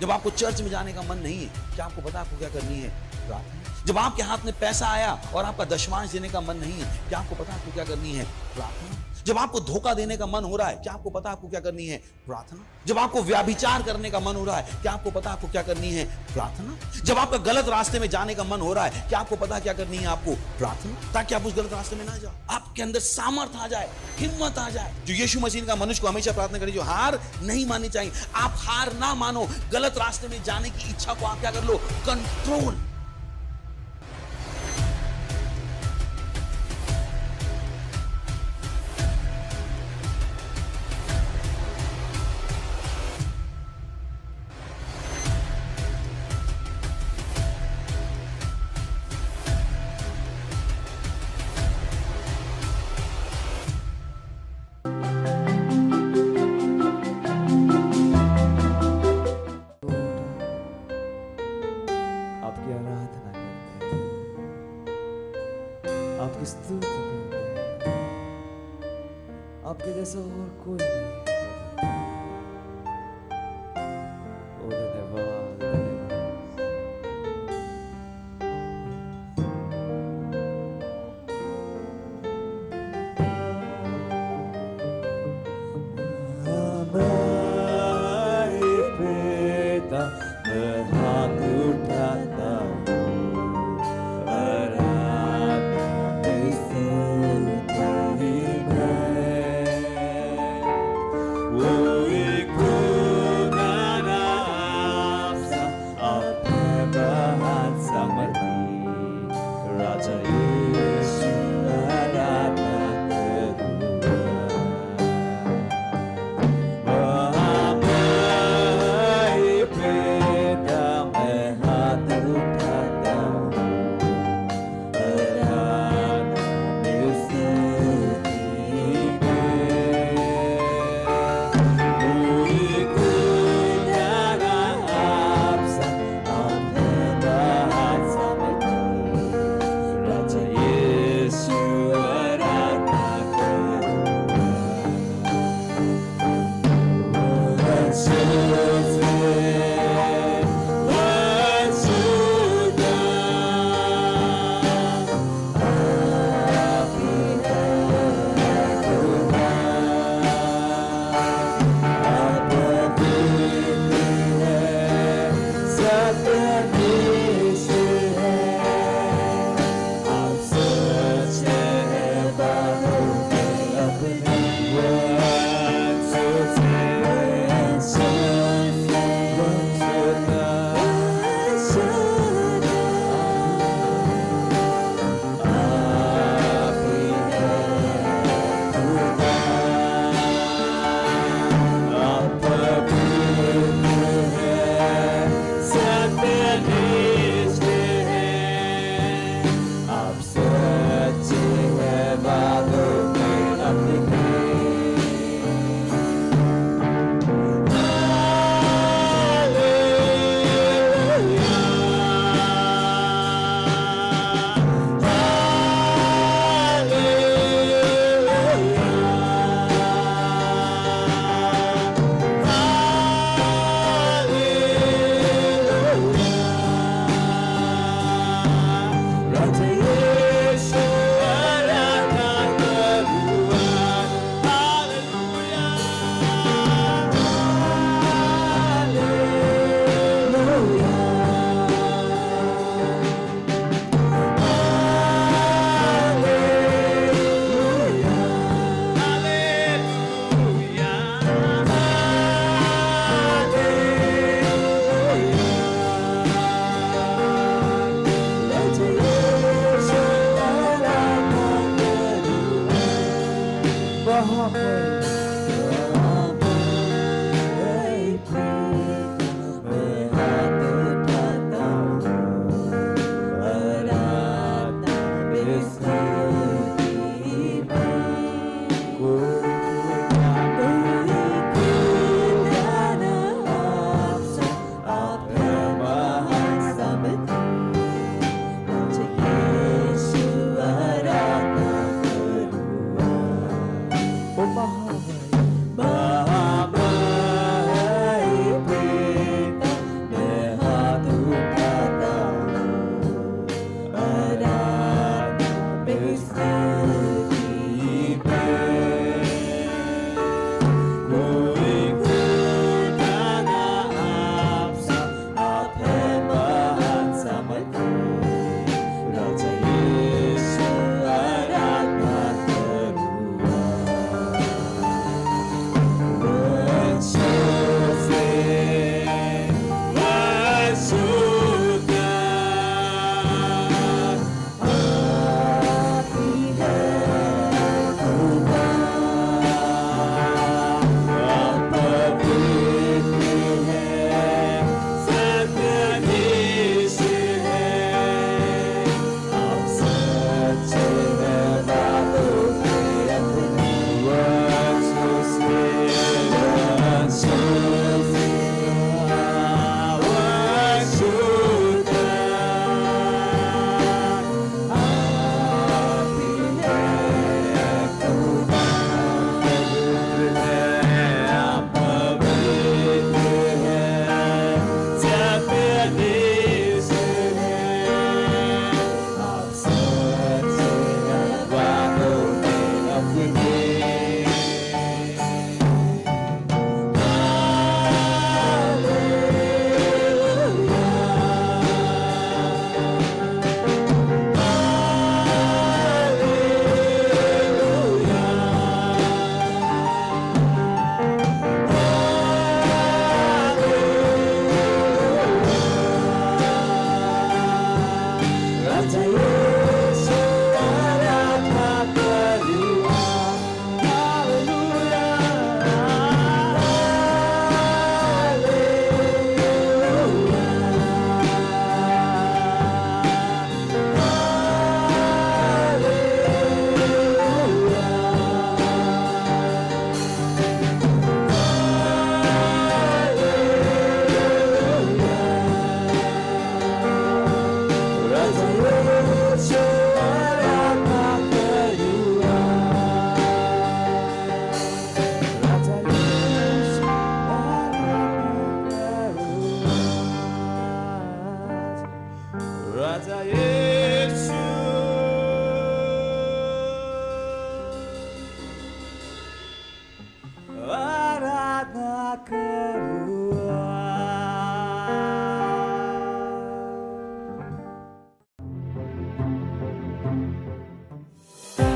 जब आपको चर्च में जाने का मन नहीं है, क्या आपको पता आपको क्या करनी है? प्रार्थना। जब आपके हाथ में पैसा आया और आपका दशमांश देने का मन नहीं है, क्या आपको पता आपको क्या करनी है? प्रार्थना। जब आपको धोखा देने का मन हो रहा है, क्या आपको पता आपको क्या करनी है? प्रार्थना। जब आपको व्याभिचार करने का मन हो रहा है, क्या आपको पता आपको क्या करनी है? प्रार्थना। जब आपका गलत रास्ते में जाने का मन हो रहा है, क्या आपको पता क्या करनी है आपको? प्रार्थना। ताकि आप उस गलत रास्ते में ना जाओ, आपके अंदर सामर्थ आ जाए, हिम्मत आ जाए। जो यीशु मसीह का मनुष्य को हमेशा प्रार्थना करें, जो हार नहीं माननी चाहिए। आप हार ना मानो, गलत रास्ते में जाने की इच्छा को आप क्या कर लो? कंट्रोल। आपकी आराधना करते हैं, आपकी स्तुति करते हैं। आपके जैसा और कोई नहीं है प्रभु। ओ धन्यवाद, हमारे पिता हाथ उठाता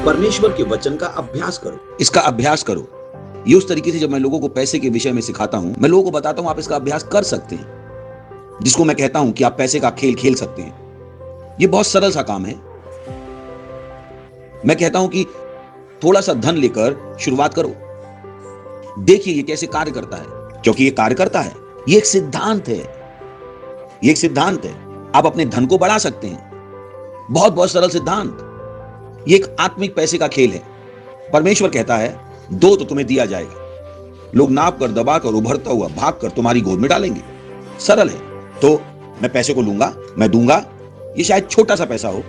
परमेश्वर के वचन का अभ्यास करो, इसका अभ्यास करो। ये उस तरीके से जब मैं लोगों को पैसे के विषय में सिखाता हूं, मैं लोगों को बताता हूं आप इसका अभ्यास कर सकते हैं, जिसको मैं कहता हूं कि आप पैसे का खेल खेल सकते हैं। ये बहुत सरल सा काम है। मैं कहता हूं कि थोड़ा सा धन लेकर शुरुआत करो, देखिए ये कैसे कार्य करता है, क्योंकि ये कार्य करता है। ये एक सिद्धांत है, ये एक सिद्धांत है। आप अपने धन को बढ़ा सकते हैं, बहुत बहुत सरल सिद्धांत। ये एक आत्मिक पैसे का खेल है। परमेश्वर कहता है दो तो तुम्हें दिया जाएगा, लोग नाप कर, दबा कर, उभरता हुआ भाग कर तुम्हारी गोद में डालेंगे। सरल है। तो मैं पैसे को लूंगा, मैं दूंगा। ये शायद छोटा सा पैसा हो,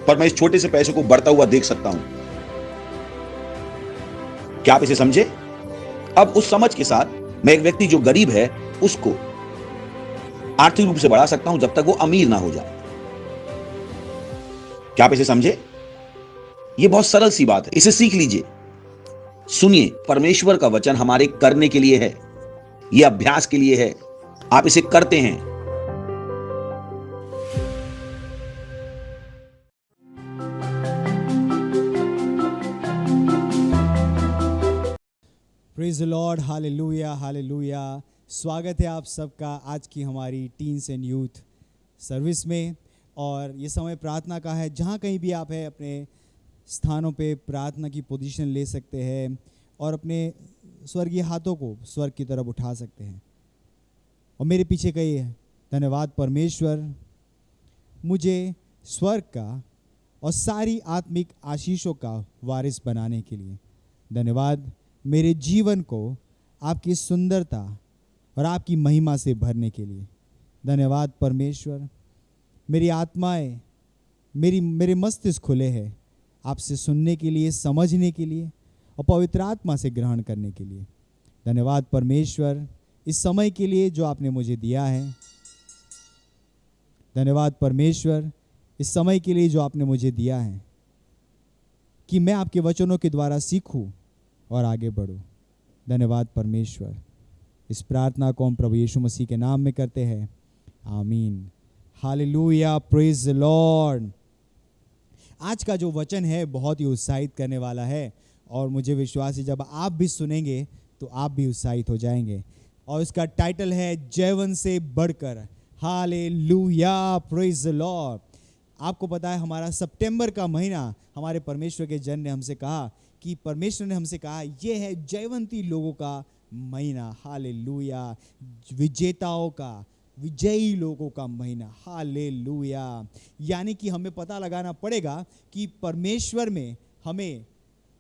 पर मैं इस छोटे से पैसे को बढ़ता हुआ देख सकता हूं। क्या आप इसे समझे? अब उस समझ के साथ मैं एक व्यक्ति जो गरीब है उसको आर्थिक रूप से बढ़ा सकता हूं जब तक वो अमीर ना हो जाए। क्या आप इसे समझे? ये बहुत सरल सी बात है, इसे सीख लीजिए। सुनिए, परमेश्वर का वचन हमारे करने के लिए है, यह अभ्यास के लिए है। आप इसे करते हैं। Praise the Lord, hallelujah hallelujah. स्वागत है आप सबका आज की हमारी टीन्स एंड यूथ सर्विस में। और ये समय प्रार्थना का है। जहाँ कहीं भी आप हैं अपने स्थानों पे प्रार्थना की पोजीशन ले सकते हैं और अपने स्वर्गीय हाथों को स्वर्ग की तरफ उठा सकते हैं। और मेरे पीछे कहिए, धन्यवाद परमेश्वर मुझे स्वर्ग का और सारी आत्मिक आशीषों का वारिस बनाने के लिए। धन्यवाद मेरे जीवन को आपकी सुंदरता और आपकी महिमा से भरने के लिए। धन्यवाद परमेश्वर, मेरी आत्माएं, मेरे मस्तिष्क खुले हैं आपसे सुनने के लिए, समझने के लिए और पवित्र आत्मा से ग्रहण करने के लिए। धन्यवाद परमेश्वर इस समय के लिए जो आपने मुझे दिया है। धन्यवाद परमेश्वर इस समय के लिए जो आपने मुझे दिया है कि मैं आपके वचनों के द्वारा सीखूं और आगे बढ़ूं। धन्यवाद परमेश्वर। इस प्रार्थना को हम प्रभु यीशु मसीह के नाम में करते हैं, आमीन। Hallelujah, praise the Lord. आज का जो वचन है बहुत ही उत्साहित करने वाला है और मुझे विश्वास है जब आप भी सुनेंगे तो आप भी उत्साहित हो जाएंगे। और इसका टाइटल है जयवन से बढ़कर। Hallelujah, praise the Lord. आपको पता है हमारा सितंबर का महीना हमारे परमेश्वर के जन ने हमसे कहा कि परमेश्वर ने हमसे कहा यह है जयवंती लोगों का महीना। हालेलुया, विजेताओं का, विजयी लोगों का महीना। हालेलुया। यानी कि हमें पता लगाना पड़ेगा कि परमेश्वर में हमें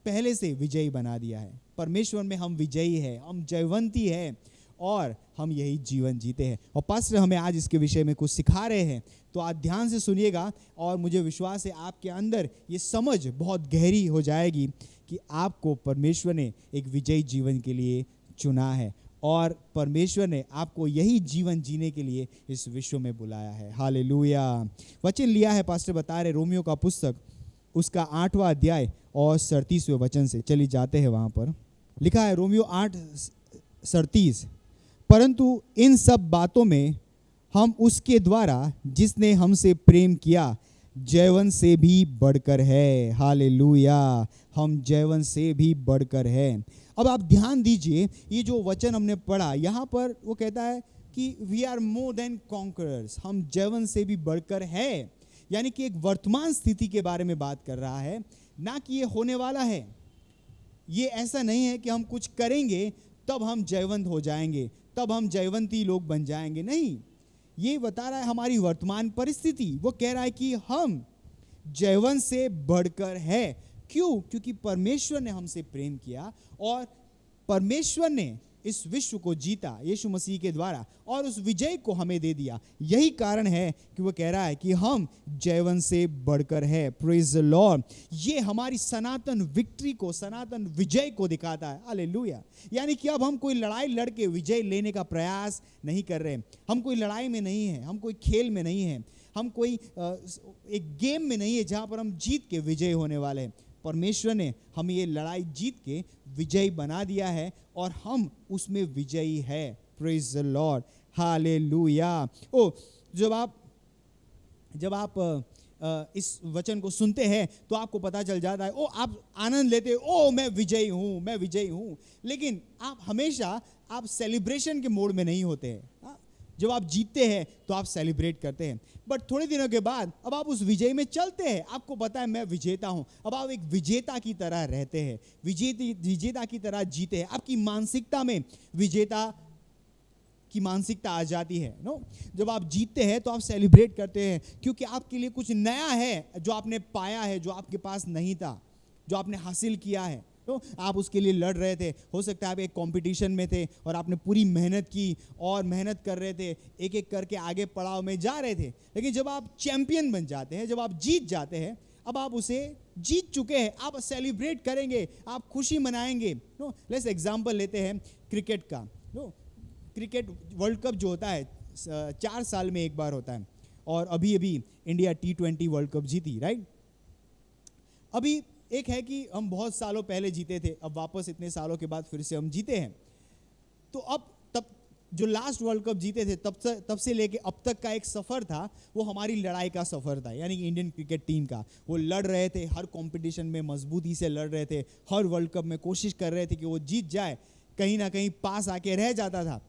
पहले से विजयी बना दिया है। परमेश्वर में हम विजयी हैं, हम जयवंती हैं और हम यही जीवन जीते हैं। और पास्टर हमें आज इसके विषय में कुछ सिखा रहे हैं, तो आप ध्यान से सुनिएगा और मुझे विश्वास है आपके अंदर ये समझ बहुत गहरी हो जाएगी कि आपको परमेश्वर ने एक विजयी जीवन के लिए चुना है और परमेश्वर ने आपको यही जीवन जीने के लिए इस विश्व में बुलाया है। हालेलुया। वचन लिया है पास्टर बता रहे रोमियो का पुस्तक उसका 8वां अध्याय और 37वें वचन से। चलिए जाते हैं वहाँ पर। लिखा है रोमियो 8:37, परंतु इन सब बातों में हम उसके द्वारा जिसने हमसे प्रेम किया जयवन से भी बढ़कर है। हालेलुया, हम जयवन से भी बढ़कर है। अब आप ध्यान दीजिए, ये जो वचन हमने पढ़ा यहाँ पर वो कहता है कि we are more than conquerors, हम जयवन से भी बढ़कर है। यानी कि एक वर्तमान स्थिति के बारे में बात कर रहा है, ना कि ये होने वाला है। ये ऐसा नहीं है कि हम कुछ करेंगे तब हम जयवंत हो जाएंगे, तब हम जयवंती लोग बन जाएंगे। नहीं, ये बता रहा है हमारी वर्तमान परिस्थिति। वो कह रहा है कि हम जयवंत से बढ़कर है। क्यों? क्योंकि परमेश्वर ने हमसे प्रेम किया और परमेश्वर ने इस विश्व को जीता यीशु मसीह के द्वारा और उस विजय को हमें दे दिया। यही कारण है कि वो कह रहा है कि हम जयवन से बढ़कर है। Praise the Lord. ये हमारी सनातन विक्ट्री को, सनातन विजय को दिखाता है। हालेलुया। यानी कि अब हम कोई लड़ाई लड़के विजय लेने का प्रयास नहीं कर रहे। हम कोई लड़ाई में नहीं है, हम कोई खेल में नहीं है, हम कोई एक गेम में नहीं है जहां पर हम जीत के विजय होने वाले हैं। परमेश्वर ने हमें ये लड़ाई जीत के विजयी बना दिया है और हम उसमें विजयी है। Praise the Lord. हालेलुया। जब आप इस वचन को सुनते हैं तो आपको पता चल जाता है, ओ आप आनंद लेते हो, ओ मैं विजयी हूँ, मैं विजयी हूँ। लेकिन आप हमेशा आप सेलिब्रेशन के मोड में नहीं होते हैं। हाँ? जब आप जीतते हैं तो आप सेलिब्रेट करते हैं, बट थोड़े दिनों के बाद अब आप उस विजय में चलते हैं, आपको पता है मैं विजेता हूं। अब आप एक विजेता की तरह रहते हैं, विजेता की तरह जीते हैं। आपकी मानसिकता में विजेता की मानसिकता आ जाती है। नो, जब आप जीतते हैं तो आप सेलिब्रेट करते हैं, क्योंकि आपके लिए कुछ नया है जो आपने पाया है, जो आपके पास नहीं था, जो आपने हासिल किया है। तो आप उसके लिए लड़ रहे थे, हो सकता है आप एक कंपटीशन में थे और आपने पूरी मेहनत की और मेहनत कर रहे थे, एक एक करके आगे पड़ाव में जा रहे थे। लेकिन जब आप चैंपियन बन जाते हैं, जब आप जीत जाते हैं, अब आप उसे जीत चुके हैं, आप सेलिब्रेट करेंगे, आप खुशी मनाएंगे। नो, लेट्स एग्जांपल लेते हैं क्रिकेट का। नो, क्रिकेट वर्ल्ड कप जो होता है 4 साल में एक बार होता है, और अभी अभी इंडिया T20 वर्ल्ड कप जीती, राइट। अभी एक है कि हम बहुत सालों पहले जीते थे, अब वापस इतने सालों के बाद फिर से हम जीते हैं। तो अब तब जो लास्ट वर्ल्ड कप जीते थे तब से लेके अब तक का एक सफ़र था, वो हमारी लड़ाई का सफ़र था, यानी कि इंडियन क्रिकेट टीम का। वो लड़ रहे थे, हर कंपटीशन में मजबूती से लड़ रहे थे, हर वर्ल्ड कप में कोशिश कर रहे थे कि वो जीत जाए, कहीं ना कहीं पास आके रह जाता था,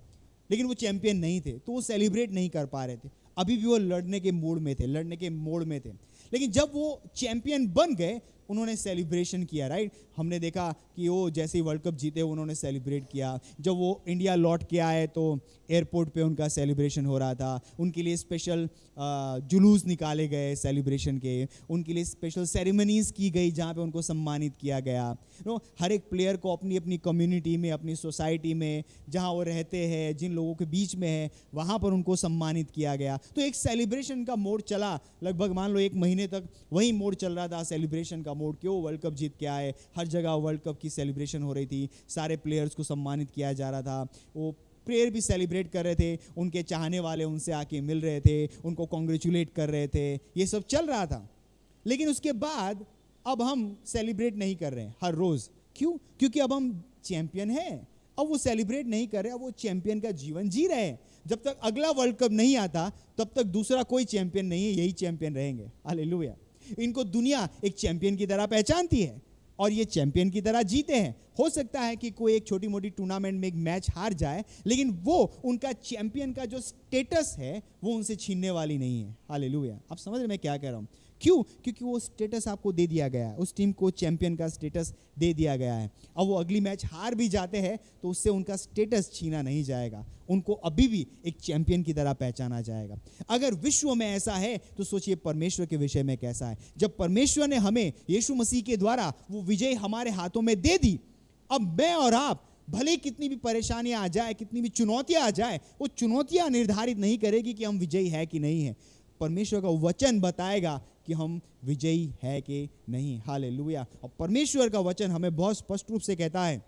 लेकिन वो चैंपियन नहीं थे, तो वो सेलिब्रेट नहीं कर पा रहे थे। अभी भी वो लड़ने के मोड में थे, लेकिन जब वो चैंपियन बन गए उन्होंने सेलिब्रेशन किया, राइट। हमने देखा कि वो जैसे ही वर्ल्ड कप जीते उन्होंने सेलिब्रेट किया। जब वो इंडिया लौट के आए तो एयरपोर्ट पे उनका सेलिब्रेशन हो रहा था, उनके लिए स्पेशल जुलूस निकाले गए सेलिब्रेशन के, उनके लिए स्पेशल सेरेमनीज की गई जहाँ पे उनको सम्मानित किया गया। हर एक प्लेयर को अपनी अपनी कम्युनिटी में, अपनी सोसाइटी में, जहाँ वो रहते हैं, जिन लोगों के बीच में है, वहाँ पर उनको सम्मानित किया गया। तो एक सेलिब्रेशन का मोड चला, लगभग मान लो 1 महीने तक वही मोड चल रहा था, सेलिब्रेशन का मोड, कि वो वर्ल्ड कप जीत के आए, हर जगह वर्ल्ड कप की सेलिब्रेशन हो रही थी, सारे प्लेयर्स को सम्मानित किया जा रहा था। वो प्लेयर भी सेलिब्रेट कर रहे थे, उनके चाहने वाले उनसे आके मिल रहे थे, उनको कॉन्ग्रेचुलेट कर रहे थे, ये सब चल रहा था। लेकिन उसके बाद अब हम सेलिब्रेट नहीं कर रहे हैं हर रोज। क्यों? क्योंकि अब हम चैंपियन हैं। अब वो सेलिब्रेट नहीं कर रहे, अब वो चैंपियन का जीवन जी रहे हैं। जब तक अगला वर्ल्ड कप नहीं आता तब तक दूसरा कोई चैंपियन नहीं है, यही चैंपियन रहेंगे। हालेलुया। इनको दुनिया एक चैंपियन की तरह पहचानती है और ये चैंपियन की तरह जीते हैं। हो सकता है कि कोई एक छोटी मोटी टूर्नामेंट में एक मैच हार जाए, लेकिन वो उनका चैंपियन का जो स्टेटस है वो उनसे छीनने वाली नहीं है। हालेलुया। आप समझ रहे मैं क्या कह रहा हूँ? क्यों? क्योंकि वो स्टेटस आपको दे दिया गया है, उस टीम को चैंपियन का स्टेटस दे दिया गया है। अब वो अगली मैच हार भी जाते हैं तो उससे उनका स्टेटस छीना नहीं जाएगा, उनको अभी भी एक चैंपियन की तरह पहचाना जाएगा। अगर विश्व में ऐसा है तो सोचिए परमेश्वर के विषय में कैसा है। जब परमेश्वर ने हमें यीशु मसीह के द्वारा वो विजय हमारे हाथों में दे दी, अब मैं और आप भले कितनी भी परेशानियां आ जाए, कितनी भी चुनौतियां आ जाए, वो चुनौतियां निर्धारित नहीं करेगी कि हम विजयी है कि नहीं है। परमेश्वर का वचन बताएगा कि हम विजयी है कि नहीं। हालेलुया। और परमेश्वर का वचन हमें बहुत स्पष्ट रूप से कहता है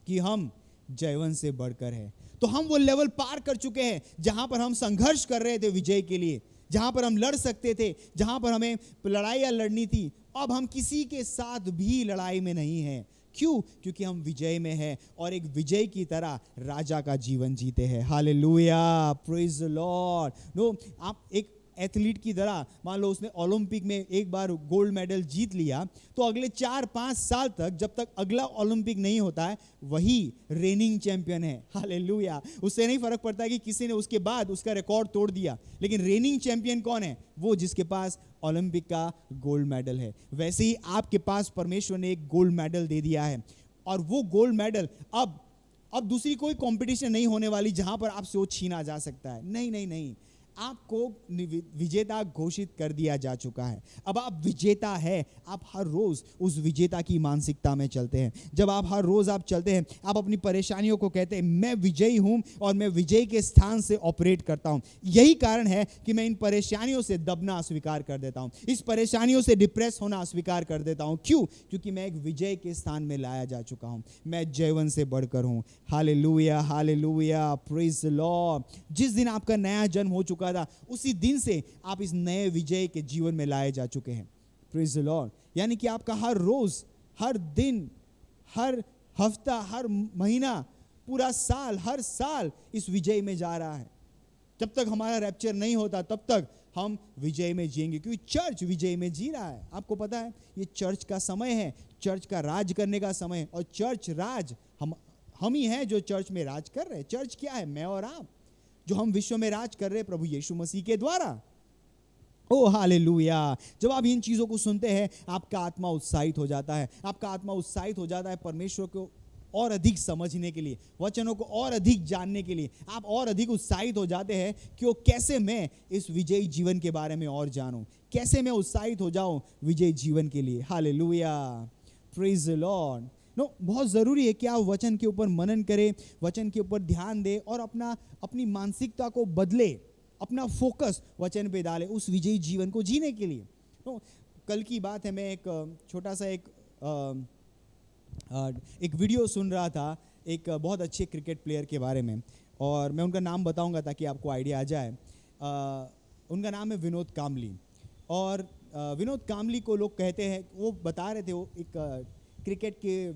कि हम जयवंत से बढ़कर है। तो हम वो लेवल पार कर चुके हैं जहां पर हम संघर्ष कर रहे थे विजय के लिए, जहां पर हम लड़ सकते थे, जहां पर हमें लड़ाइयां लड़नी थी। अब हम किसी के साथ भी लड़ाई में नहीं हैं। क्यों? क्योंकि हम विजय में हैं और एक विजय की तरह राजा का जीवन जीते हैं। Hallelujah, praise the Lord. No, आप एक एथलीट की तरह, मान लो उसने ओलंपिक में एक बार गोल्ड मेडल जीत लिया, तो अगले 4-5 साल तक, जब तक अगला ओलंपिक नहीं होता है, वही रेनिंग चैंपियन है। हालेलुया। उससे नहीं फर्क पड़ता है कि किसी ने उसके बाद उसका रिकॉर्ड तोड़ दिया, लेकिन रेनिंग चैंपियन कौन है? वो जिसके पास ओलंपिक का गोल्ड मेडल है। वैसे ही आपके पास परमेश्वर ने एक गोल्ड मेडल दे दिया है, और वो गोल्ड मेडल अब दूसरी कोई कंपटीशन नहीं होने वाली जहां पर आपसे वो छीना जा सकता है। नहीं नहीं नहीं, आपको विजेता घोषित कर दिया जा चुका है। अब आप विजेता है। आप हर रोज उस विजेता की मानसिकता में चलते हैं। जब आप हर रोज आप चलते हैं, आप अपनी परेशानियों को कहते हैं मैं विजयी हूं और मैं विजय के स्थान से ऑपरेट करता हूं। यही कारण है कि मैं इन परेशानियों से दबना अस्वीकार कर देता हूं, इस परेशानियों से डिप्रेस होना अस्वीकार कर देता हूं। क्यों? क्योंकि मैं एक विजय के स्थान में लाया जा चुका हूं। मैं जयवंत से बढ़कर हूं। Hallelujah, hallelujah, praise the Lord. जिस दिन आपका नया जन्म हो चुका था, उसी दिन से आप इस नए विजय के जीवन में लाए जा चुके हैं। Praise the Lord. यानी कि आपका हर रोज, हर दिन, हर हफ्ता, हर महीना, पूरा साल, हर साल इस विजय में जा रहा है। जब तक हमारा रैप्चर नहीं होता तब तक हम विजय में जिएंगे, क्योंकि चर्च विजय में जी रहा है। आपको पता है ये चर्च का समय है, चर्च का राज करने का समय है, और चर्च राज हम ही हैं जो चर्च में राज कर रहे हैं। चर्च क्या है? मैं और आप, जो हम विश्व में राज कर रहे हैं प्रभु यीशु मसीह के द्वारा। ओ हालेलुया। जब आप इन चीज़ों को सुनते हैं आपका आत्मा उत्साहित हो जाता है, आपका आत्मा उत्साहित हो जाता है परमेश्वर को और अधिक समझने के लिए, वचनों को और अधिक जानने के लिए। आप और अधिक उत्साहित हो जाते हैं कि वो कैसे मैं इस विजयी जीवन के बारे में और जानूं, कैसे मैं उत्साहित हो जाऊं विजयी जीवन के लिए। Hallelujah, praise the Lord. बहुत ज़रूरी है कि आप वचन के ऊपर मनन करें, वचन के ऊपर ध्यान दें और अपनी मानसिकता को बदले, अपना फोकस वचन पे डालें उस विजयी जीवन को जीने के लिए। कल की बात है, मैं एक छोटा सा एक वीडियो सुन रहा था एक बहुत अच्छे क्रिकेट प्लेयर के बारे में, और मैं उनका नाम बताऊंगा ताकि आपको आइडिया आ जाए। उनका नाम है विनोद कामली। और विनोद कामली को लोग कहते हैं, वो बता रहे थे, वो एक क्रिकेट के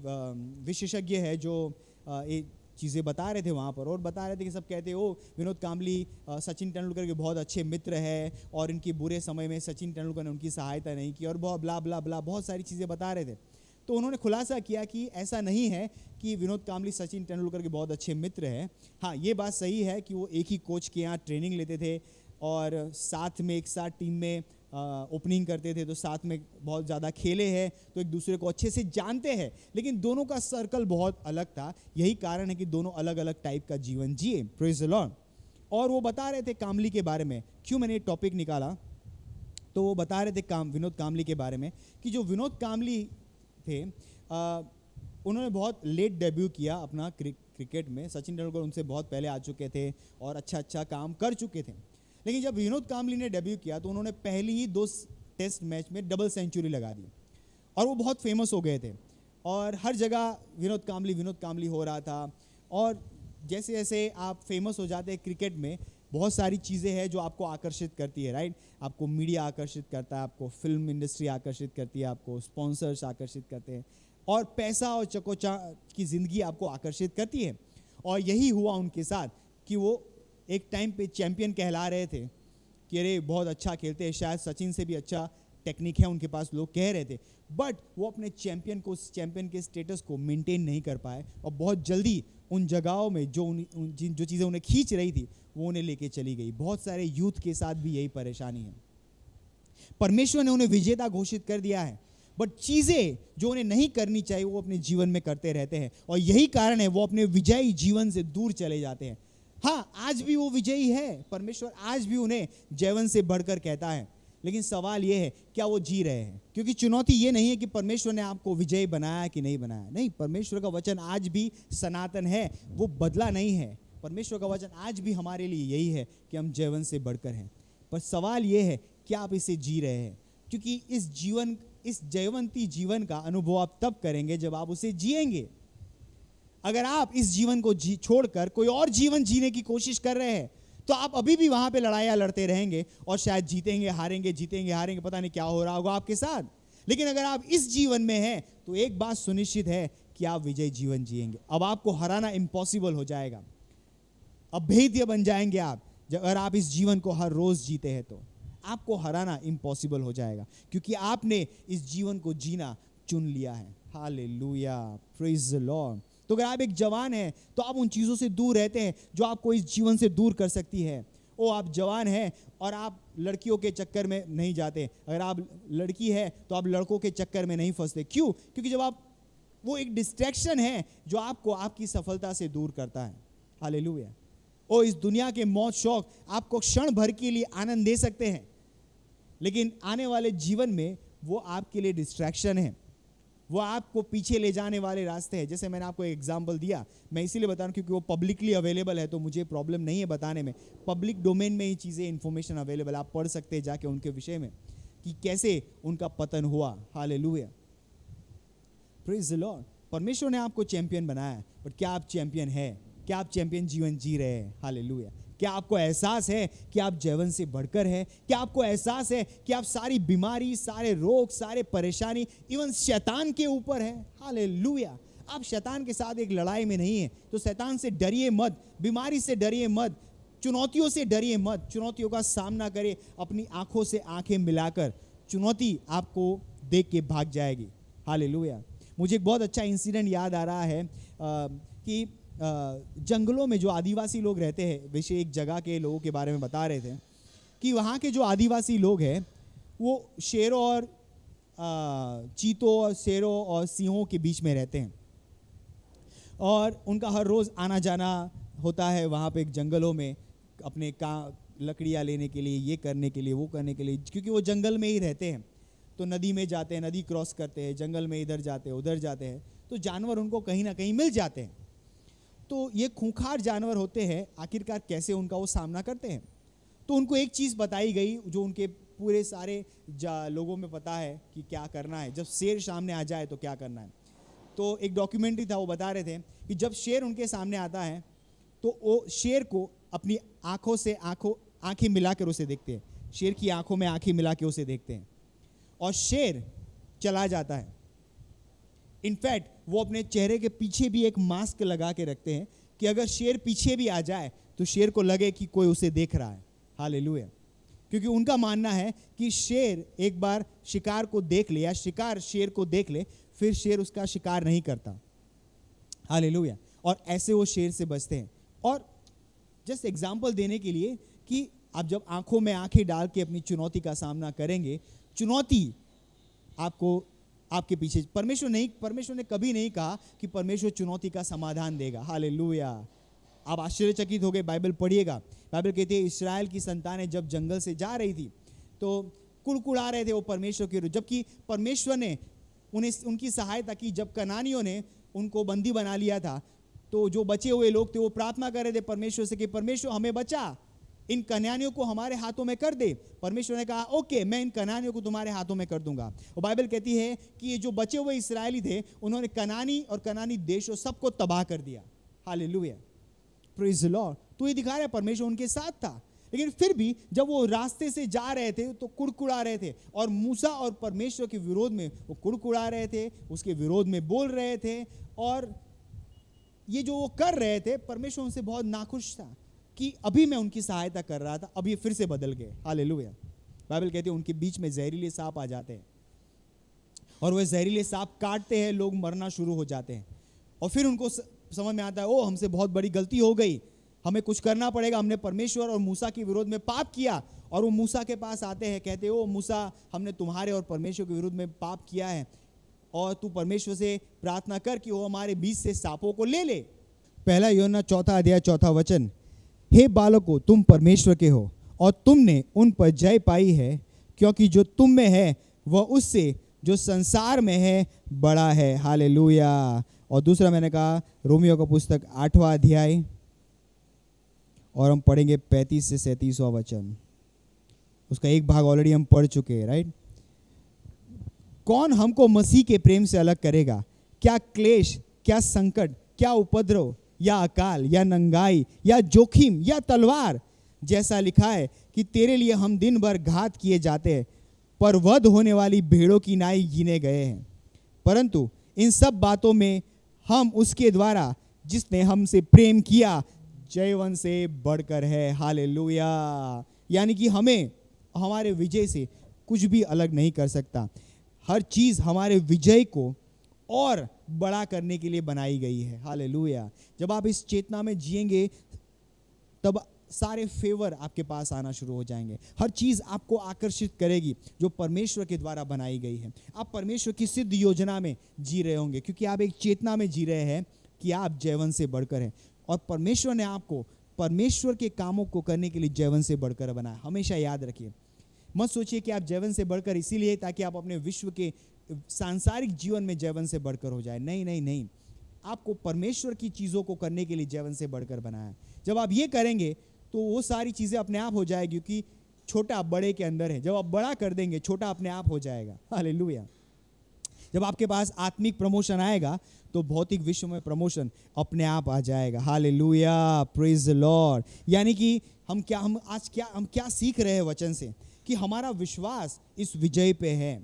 विशेषज्ञ है जो ये चीज़ें बता रहे थे वहाँ पर, और बता रहे थे कि सब कहते हैं ओ विनोद कामली सचिन तेंदुलकर के बहुत अच्छे मित्र है, और इनके बुरे समय में सचिन तेंदुलकर ने उनकी सहायता नहीं की, और बहुत ब्ला ब्ला ब्ला बहुत सारी चीज़ें बता रहे थे। तो उन्होंने खुलासा किया कि ऐसा नहीं है कि विनोद कामली सचिन तेंदुलकर के बहुत अच्छे मित्र हैं। हाँ, ये बात सही है कि वो एक ही कोच के यहाँ ट्रेनिंग लेते थे, और साथ में एक साथ टीम में ओपनिंग करते थे, तो साथ में बहुत ज़्यादा खेले हैं, तो एक दूसरे को अच्छे से जानते हैं। लेकिन दोनों का सर्कल बहुत अलग था, यही कारण है कि दोनों अलग अलग टाइप का जीवन जिए। Praise the Lord. और वो बता रहे थे कामली के बारे में, क्यों मैंने टॉपिक निकाला, तो वो बता रहे थे विनोद कामली के बारे में कि जो विनोद कामली थे उन्होंने बहुत लेट डेब्यू किया अपना क्रिकेट में। सचिन तेंदुलकर उनसे बहुत पहले आ चुके थे और अच्छा काम कर चुके थे। लेकिन जब विनोद कामली ने डेब्यू किया तो उन्होंने पहले ही 2 टेस्ट मैच में डबल सेंचुरी लगा दी, और वो बहुत फेमस हो गए थे, और हर जगह विनोद कामली हो रहा था। और जैसे जैसे आप फेमस हो जाते हैं क्रिकेट में, बहुत सारी चीज़ें हैं जो आपको आकर्षित करती है, राइट। आपको मीडिया आकर्षित करता है, आपको फिल्म इंडस्ट्री आकर्षित करती है, आपको स्पॉन्सर्स आकर्षित करते हैं, और पैसा और चकोचा की ज़िंदगी आपको आकर्षित करती है। और यही हुआ उनके साथ कि वो एक टाइम पे चैंपियन कहला रहे थे कि अरे बहुत अच्छा खेलते हैं, शायद सचिन से भी अच्छा टेक्निक है उनके पास, लोग कह रहे थे। बट वो अपने चैंपियन के स्टेटस को मेंटेन नहीं कर पाए, और बहुत जल्दी उन जगहों में जो चीज़ें उन्हें खींच रही थी वो उन्हें लेके चली गई। बहुत सारे यूथ के साथ भी यही परेशानी है। परमेश्वर ने उन्हें विजेता घोषित कर दिया है, बट चीज़ें जो उन्हें नहीं करनी चाहिए वो अपने जीवन में करते रहते हैं, और यही कारण है वो अपने विजयी जीवन से दूर चले जाते हैं। हाँ, आज भी वो विजयी है, परमेश्वर आज भी उन्हें जयवंत से बढ़कर कहता है, लेकिन सवाल ये है क्या वो जी रहे हैं। क्योंकि चुनौती ये नहीं है कि परमेश्वर ने आपको विजयी बनाया कि नहीं बनाया, नहीं, परमेश्वर का वचन आज भी सनातन है, वो बदला नहीं है। परमेश्वर का वचन आज भी हमारे लिए यही है कि हम जयवंत से बढ़कर हैं। पर सवाल ये है क्या आप इसे जी रहे हैं, क्योंकि इस जयवंती जीवन का अनुभव आप तब करेंगे जब आप उसे जिएंगे। अगर आप इस जीवन को छोड़कर कोई और जीवन जीने की कोशिश कर रहे हैं तो आप अभी भी वहां पे लड़ाइयां लड़ते रहेंगे, और शायद जीतेंगे हारेंगे, जीतेंगे हारेंगे, पता नहीं क्या हो रहा होगा आपके साथ। लेकिन अगर आप इस जीवन में हैं तो एक बात सुनिश्चित है कि आप विजयी जीवन जिएंगे। अब आपको हराना इम्पॉसिबल हो जाएगा, अभेद्य बन जाएंगे आप। अगर आप इस जीवन को हर रोज जीते हैं तो आपको हराना इम्पॉसिबल हो जाएगा, क्योंकि आपने इस जीवन को जीना चुन लिया है। Hallelujah, praise the Lord. तो अगर आप एक जवान हैं तो आप उन चीज़ों से दूर रहते हैं जो आपको इस जीवन से दूर कर सकती है। ओ आप जवान हैं और आप लड़कियों के चक्कर में नहीं जाते, अगर आप लड़की है तो आप लड़कों के चक्कर में नहीं फंसते। क्यों? क्योंकि जब आप, वो एक डिस्ट्रैक्शन है जो आपको आपकी सफलता से दूर करता है। हालेलुया। ओ इस दुनिया के मौज शौक आपको क्षण भर के लिए आनंद दे सकते हैं, लेकिन आने वाले जीवन में वो आपके लिए डिस्ट्रैक्शन है, वो आपको पीछे ले जाने वाले रास्ते हैं। जैसे मैंने आपको एक एग्जांपल दिया, मैं इसीलिए बता रहा हूँ क्योंकि वो पब्लिकली अवेलेबल है, तो मुझे प्रॉब्लम नहीं है बताने में। पब्लिक डोमेन में ही चीज़ें, इन्फॉर्मेशन अवेलेबल, आप पढ़ सकते हैं जाके उनके विषय में कि कैसे उनका पतन हुआ। Hallelujah, praise the Lord. परमेश्वर ने आपको चैंपियन बनाया है, बट क्या आप चैंपियन है? क्या आप चैंपियन जीवन जी रहे हैं? हालेलुया। क्या आपको एहसास है कि आप जयवंत से बढ़कर हैं? क्या आपको एहसास है कि आप सारी बीमारी, सारे रोग, सारे परेशानी इवन शैतान के ऊपर है? हालेलुया। आप शैतान के साथ एक लड़ाई में नहीं है, तो शैतान से डरिए मत, बीमारी से डरिए मत, चुनौतियों से डरिए मत, चुनौतियों का सामना करें, अपनी आंखों से आंखें मिलाकर चुनौती आपको देख के भाग जाएगी। हालेलुया। मुझे एक बहुत अच्छा इंसिडेंट याद आ रहा है कि जंगलों में जो आदिवासी लोग रहते हैं, वैसे एक जगह के लोगों के बारे में बता रहे थे कि वहाँ के जो आदिवासी लोग हैं वो शेरों और चीतों और शेरों और सिंहों के बीच में रहते हैं और उनका हर रोज़ आना जाना होता है वहाँ पे जंगलों में, अपने लकड़ियाँ लेने के लिए, ये करने के लिए, वो करने के लिए, क्योंकि वो जंगल में ही रहते हैं। तो नदी में जाते हैं, नदी क्रॉस करते हैं, जंगल में इधर जाते हैं उधर जाते हैं, तो जानवर उनको कहीं ना कहीं मिल जाते हैं। तो ये खूंखार जानवर होते हैं, आखिरकार कैसे उनका वो सामना करते हैं। तो उनको एक चीज़ बताई गई जो उनके पूरे सारे लोगों में पता है कि क्या करना है, जब शेर सामने आ जाए तो क्या करना है। तो एक डॉक्यूमेंट्री था, वो बता रहे थे कि जब शेर उनके सामने आता है तो वो शेर को अपनी आंखों से आंखें मिलाकर उसे देखते हैं, शेर की आंखों में आंखें मिला के उसे देखते हैं और शेर चला जाता है। इनफैक्ट वो अपने चेहरे के पीछे भी एक मास्क लगा के रखते हैं कि अगर शेर पीछे भी आ जाए तो शेर को लगे कि कोई उसे देख रहा है। हालेलुया। क्योंकि उनका मानना है कि शेर एक बार शिकार को देख ले या शिकार शेर को देख ले, फिर शेर उसका शिकार नहीं करता। हालेलुया। और ऐसे वो शेर से बचते हैं। और जस्ट एग्जाम्पल देने के लिए कि आप जब आंखों में आंखें डाल के अपनी चुनौती का सामना करेंगे, चुनौती आपको आपके पीछे, परमेश्वर ने कभी नहीं कहा कि परमेश्वर चुनौती का समाधान देगा। हालेलुया। आप आश्चर्यचकित हो गए, बाइबल पढ़िएगा। बाइबल कहती है इस्राएल की संतानें जब जंगल से जा रही थी तो कुड़कुड़ा रहे थे वो परमेश्वर के विरुद्ध, जबकि परमेश्वर ने उनकी सहायता की। जब कनानियों ने उनको बंदी बना लिया था तो जो बचे हुए लोग थे वो प्रार्थना कर रहे थे परमेश्वर से कि परमेश्वर हमें बचा, इन कनानियों को हमारे हाथों में कर दे। परमेश्वर ने कहा ओके, मैं इन कनानियों को तुम्हारे हाथों में कर दूंगा। और बाइबल कहती है कि ये जो बचे हुए इस्राएली थे उन्होंने कनानी और कनानी देशों सबको तबाह कर दिया। Hallelujah, praise the Lord. तो ये दिखा रहा है परमेश्वर उनके साथ था। लेकिन फिर भी जब वो रास्ते से जा रहे थे तो कुड़कुड़ा रहे थे और मूसा और परमेश्वर के विरोध में वो कुड़कुड़ा रहे थे, उसके विरोध में बोल रहे थे। और ये जो वो कर रहे थे, परमेश्वर उनसे बहुत नाखुश था कि अभी मैं उनकी सहायता कर रहा था, अब ये फिर से बदल गए। हालेलुया। बाइबल कहती है उनके बीच में जहरीले सांप आ जाते हैं और वह जहरीले सांप काटते हैं, लोग मरना शुरू हो जाते हैं। और फिर उनको समझ में आता है ओ हमसे बहुत बड़ी गलती हो गई, हमें कुछ करना पड़ेगा, हमने परमेश्वर और मूसा के विरोध में पाप किया। और वो मूसा के पास आते हैं, कहते ओ मूसा, हमने तुम्हारे और परमेश्वर के विरुद्ध में पाप किया है और तू परमेश्वर से प्रार्थना कर कि वो हमारे बीच से सांपों को ले ले। 1 यूहन्ना 4 अध्याय 4 वचन, हे बालकों, तुम परमेश्वर के हो और तुमने उन पर जय पाई है, क्योंकि जो तुम में है वह उससे जो संसार में है बड़ा है। हालेलुया। और दूसरा मैंने कहा रोमियो का पुस्तक 8वां अध्याय और हम पढ़ेंगे 35 से 37वां वचन। उसका एक भाग ऑलरेडी हम पढ़ चुके हैं, राइट। कौन हमको मसीह के प्रेम से अलग करेगा? क्या क्लेश, क्या संकट, क्या उपद्रव या अकाल या नंगाई या जोखिम या तलवार? जैसा लिखा है कि तेरे लिए हम दिन भर घात किए जाते हैं, पर वध होने वाली भेड़ों की नाई गिने गए हैं। परंतु इन सब बातों में हम उसके द्वारा जिसने हमसे प्रेम किया जयवंत से बढ़कर है। हालेलुया। यानी कि हमें हमारे विजय से कुछ भी अलग नहीं कर सकता। हर चीज़ हमारे विजय को और बड़ा करने के लिए बनाई गई है। हालेलुया। जब आप इस चेतना में जिएंगे तब सारे फेवर आपके पास आना शुरू हो जाएंगे। हर चीज़ आपको आकर्षित करेगी जो परमेश्वर के द्वारा बनाई गई है। आप परमेश्वर की सिद्ध योजना में जी रहे होंगे क्योंकि आप एक चेतना में जी रहे हैं कि आप जयवंत से बढ़कर हैं और परमेश्वर ने आपको परमेश्वर के कामों को करने के लिए जयवंत से बढ़कर बनाया। हमेशा याद रखिए, मत सोचिए कि आप जयवंत से बढ़कर इसीलिए ताकि आप अपने विश्व के सांसारिक जीवन में जयवंत से बढ़कर हो जाए। नहीं नहीं नहीं, आपको परमेश्वर की चीज़ों को करने के लिए जयवंत से बढ़कर बनाया। जब आप ये करेंगे तो वो सारी चीज़ें अपने आप हो जाएगी क्योंकि छोटा बड़े के अंदर है। जब आप बड़ा कर देंगे छोटा अपने आप हो जाएगा। हालेलुया। जब आपके पास आत्मिक प्रमोशन आएगा तो भौतिक विश्व में प्रमोशन अपने आप आ जाएगा। Hallelujah, praise the Lord. यानी कि हम क्या सीख रहे हैं वचन से कि हमारा विश्वास इस विजय पे है,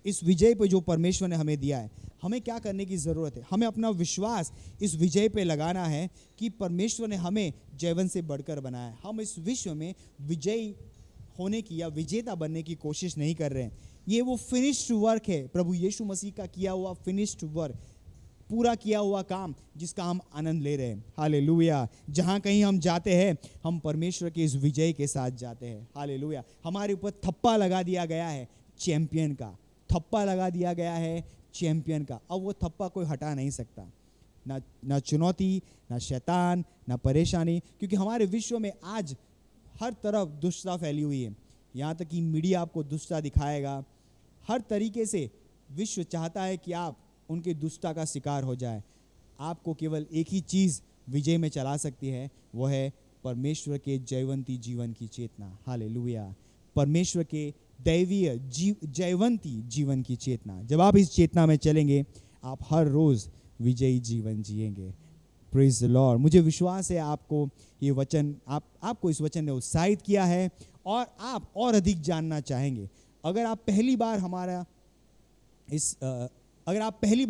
इस विजय पे जो परमेश्वर ने हमें दिया है, हमें क्या करने की ज़रूरत है? हमें अपना विश्वास इस विजय पे लगाना है कि परमेश्वर ने हमें जयवंत से बढ़कर बनाया है। हम इस विश्व में विजयी होने की या विजेता बनने की कोशिश नहीं कर रहे हैं। ये वो फिनिश्ड वर्क है, प्रभु यीशु मसीह का किया हुआ फिनिश्ड वर्क, पूरा किया हुआ काम जिसका हम आनंद ले रहे हैं। हालेलुया। जहाँ कहीं हम जाते हैं, हम परमेश्वर के इस विजय के साथ जाते हैं। हालेलुया। हमारे ऊपर थप्पा लगा दिया गया है चैंपियन का, थप्पा लगा दिया गया है चैंपियन का। अब वो थप्पा कोई हटा नहीं सकता, ना चुनौती, ना शैतान, ना परेशानी, क्योंकि हमारे विश्व में आज हर तरफ दुष्टता फैली हुई है। यहाँ तक कि मीडिया आपको दुष्टता दिखाएगा। हर तरीके से विश्व चाहता है कि आप उनके दुष्टता का शिकार हो जाए। आपको केवल एक ही चीज़ विजय में चला सकती है, वो है परमेश्वर के जयवंती जीवन की चेतना। हालेलुया। परमेश्वर के दैवीय जयवंती जीवन की चेतना। जब आप इस चेतना में चलेंगे, आप हर रोज़ विजयी जीवन जिएंगे। Praise the Lord. मुझे विश्वास है आपको ये वचन, आपको इस वचन ने उत्साहित किया है और आप और अधिक जानना चाहेंगे। अगर आप पहली बार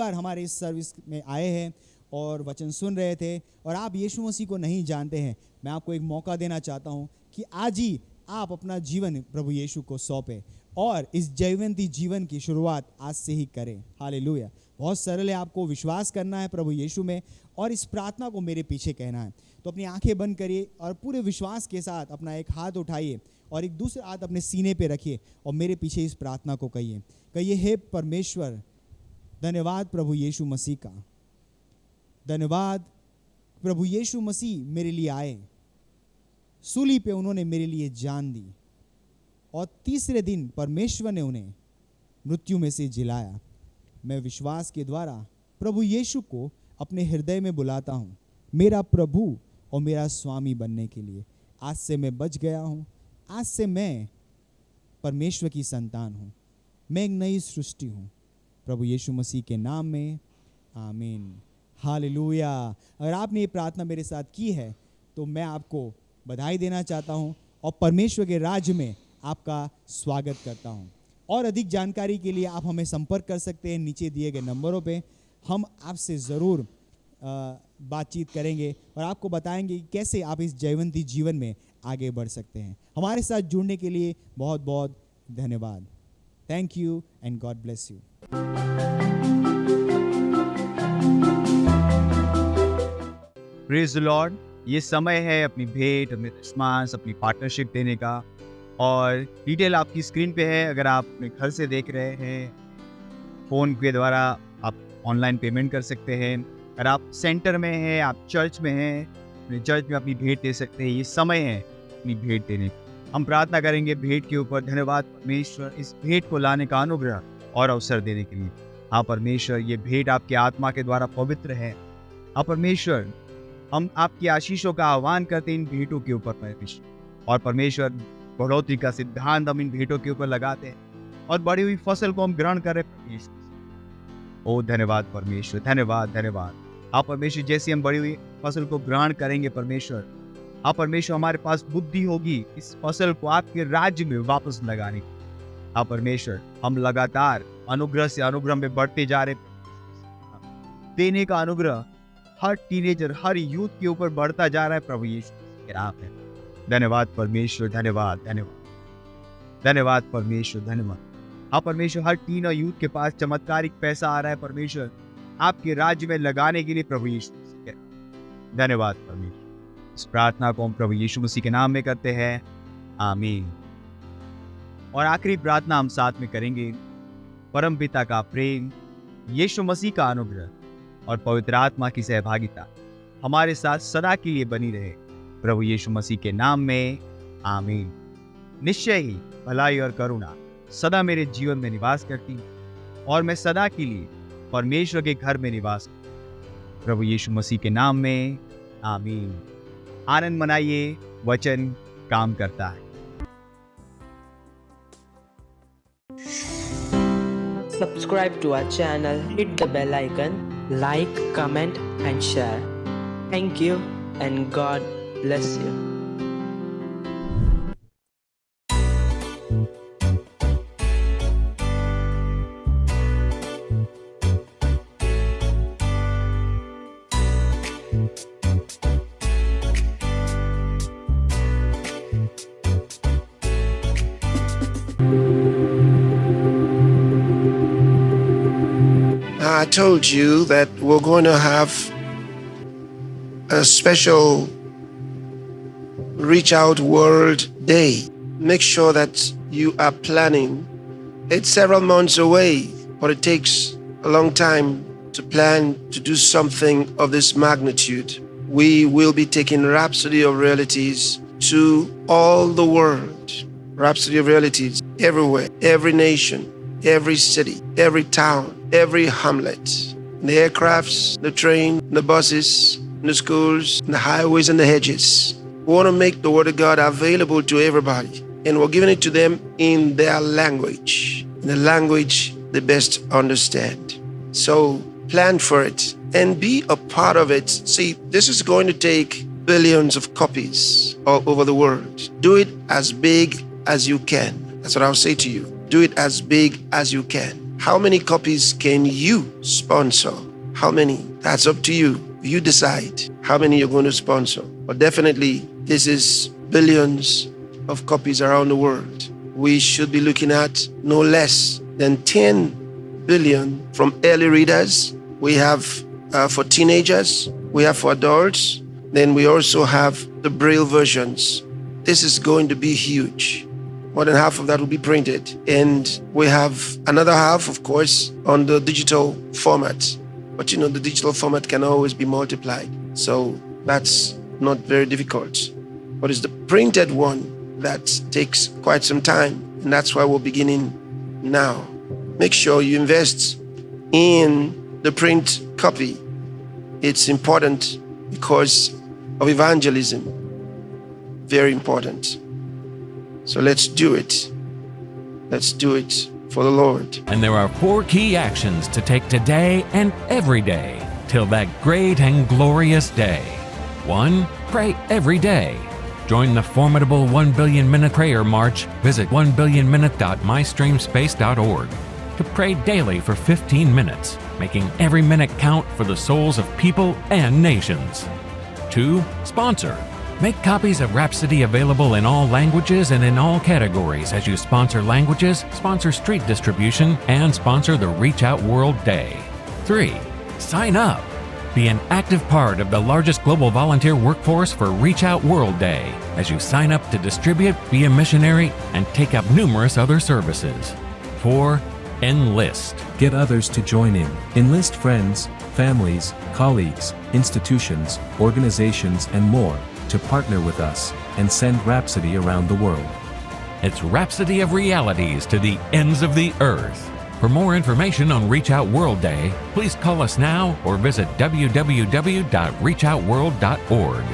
हमारे इस सर्विस में आए हैं और वचन सुन रहे थे और आप यीशु मसीह को नहीं जानते हैं, मैं आपको एक मौका देना चाहता हूं कि आज ही आप अपना जीवन प्रभु यीशु को सौंपें और इस जयवंती जीवन की शुरुआत आज से ही करें। हालेलुया। बहुत सरल है, आपको विश्वास करना है प्रभु यीशु में और इस प्रार्थना को मेरे पीछे कहना है। तो अपनी आंखें बंद करिए और पूरे विश्वास के साथ अपना एक हाथ उठाइए और एक दूसरा हाथ अपने सीने पे रखिए और मेरे पीछे इस प्रार्थना को कहिए, हे परमेश्वर, धन्यवाद प्रभु यीशु मसीह का, धन्यवाद प्रभु यीशु मसीह मेरे लिए आए, सूली पे उन्होंने मेरे लिए जान दी और तीसरे दिन परमेश्वर ने उन्हें मृत्यु में से जिलाया। मैं विश्वास के द्वारा प्रभु यीशु को अपने हृदय में बुलाता हूँ, मेरा प्रभु और मेरा स्वामी बनने के लिए। आज से मैं बच गया हूँ, आज से मैं परमेश्वर की संतान हूँ, मैं एक नई सृष्टि हूँ। प्रभु यीशु मसीह के नाम में आमीन। हालेलुया। अगर आपने ये प्रार्थना मेरे साथ की है तो मैं आपको बधाई देना चाहता हूँ और परमेश्वर के राज्य में आपका स्वागत करता हूँ। और अधिक जानकारी के लिए आप हमें संपर्क कर सकते हैं नीचे दिए गए नंबरों पे। हम आपसे ज़रूर बातचीत करेंगे और आपको बताएंगे कि कैसे आप इस जयवंती जीवन में आगे बढ़ सकते हैं। हमारे साथ जुड़ने के लिए बहुत बहुत धन्यवाद। Thank you and God bless you. Praise the Lord. ये समय है अपनी भेंट, अपने रिस्पॉन्स, अपनी पार्टनरशिप देने का और डिटेल आपकी स्क्रीन पे है। अगर आप अपने घर से देख रहे हैं, फ़ोन के द्वारा आप ऑनलाइन पेमेंट कर सकते हैं। अगर आप सेंटर में हैं, आप चर्च में हैं, अपने चर्च में अपनी भेंट दे सकते हैं। ये समय है अपनी भेंट देने का। हम प्रार्थना करेंगे भेंट के ऊपर। धन्यवाद परमेश्वर, इस भेंट को लाने का अनुग्रह और अवसर देने के लिए। हाँ परमेश्वर, ये भेंट आपके आत्मा के द्वारा पवित्र है। हाँ परमेश्वर, हम आपकी आशीषों का आह्वान करते हैं इन भेंटों के ऊपर परमेश्वर। और परमेश्वर, बढ़ोतरी का सिद्धांत हम इन भेंटों के ऊपर लगाते हैं और बड़ी हुई फसल को हम ग्रहण करें परमेश्वर। ओ धन्यवाद परमेश्वर, धन्यवाद धन्यवाद। आप परमेश्वर, जैसे हम बड़ी हुई फसल को ग्रहण करेंगे परमेश्वर, आप परमेश्वर हमारे पास बुद्धि होगी इस फसल को आपके राज्य में वापस लगाने की। आप परमेश्वर, हम लगातार अनुग्रह से अनुग्रह में बढ़ते जा रहे। देने का अनुग्रह हर टीनेजर, हर यूथ के ऊपर बढ़ता जा रहा है प्रभु यीशु के नाम में। धन्यवाद परमेश्वर, धन्यवाद धन्यवाद धन्यवाद परमेश्वर, धन्यवाद। हाँ परमेश्वर, हर टीन और यूथ के पास चमत्कारिक पैसा आ रहा है परमेश्वर आपके राज्य में लगाने के लिए प्रभु यीशु मसीह के। धन्यवाद परमेश्वर। इस प्रार्थना को हम प्रभु यीशु मसीह के नाम में करते हैं, आमीन। और आखिरी प्रार्थना हम साथ में करेंगे। परम पिता का प्रेम, यीशु मसीह का अनुग्रह और पवित्र आत्मा की सहभागिता हमारे साथ सदा के लिए बनी रहे प्रभु यीशु मसीह के नाम में, आमीन। निश्चय ही भलाई और करुणा सदा मेरे जीवन में निवास करती है और मैं सदा के लिए परमेश्वर के घर में निवास करता। प्रभु यीशु मसीह के नाम में, आमीन। आनंद मनाइए, वचन काम करता है। Subscribe to our channel, hit the bell icon, like, comment and share. Thank you and God bless you. I told you that we're going to have a special Reach Out World Day. Make sure that you are planning. It's several months away, but it takes a long time to plan to do something of this magnitude. We will be taking Rhapsody of Realities to all the world. Rhapsody of Realities everywhere, every nation, every city, every town, every hamlet. The aircrafts, the train, the buses, the schools, the highways and the hedges. We want to make the Word of God available to everybody. And we're giving it to them in their language, in the language they best understand. So plan for it and be a part of it. See, this is going to take billions of copies all over the world. Do it as big as you can. That's what I'll say to you. Do it as big as you can. How many copies can you sponsor? How many? That's up to you. You decide how many you're going to sponsor. But definitely, this is billions of copies around the world. We should be looking at no less than 10 billion from early readers. We have for teenagers, we have for adults, then we also have the Braille versions. This is going to be huge. More than half of that will be printed. And we have another half, of course, on the digital format. But you know, the digital format can always be multiplied. So that's not very difficult. But it's the printed one that takes quite some time. And that's why we're beginning now. Make sure you invest in the print copy. It's important because of evangelism. Very important. So let's do it. Let's do it for the Lord. And there are 4 key actions to take today and every day till that great and glorious day. 1. Pray every day. Join the formidable 1 Billion Minute Prayer March. Visit 1billionminute.mystreamspace.org to pray daily for 15 minutes, making every minute count for the souls of people and nations. 2. Sponsor. Make copies of Rhapsody available in all languages and in all categories as you sponsor languages, sponsor street distribution, and sponsor the Reach Out World Day. 3. Sign up. Be an active part of the largest global volunteer workforce for Reach Out World Day as you sign up to distribute, be a missionary, and take up numerous other services. 4. Enlist. Get others to join in. Enlist friends, families, colleagues, institutions, organizations, and more to partner with us and send Rhapsody around the world. It's Rhapsody of Realities to the ends of the earth. For more information on Reach Out World Day, please call us now or visit www.reachoutworld.org.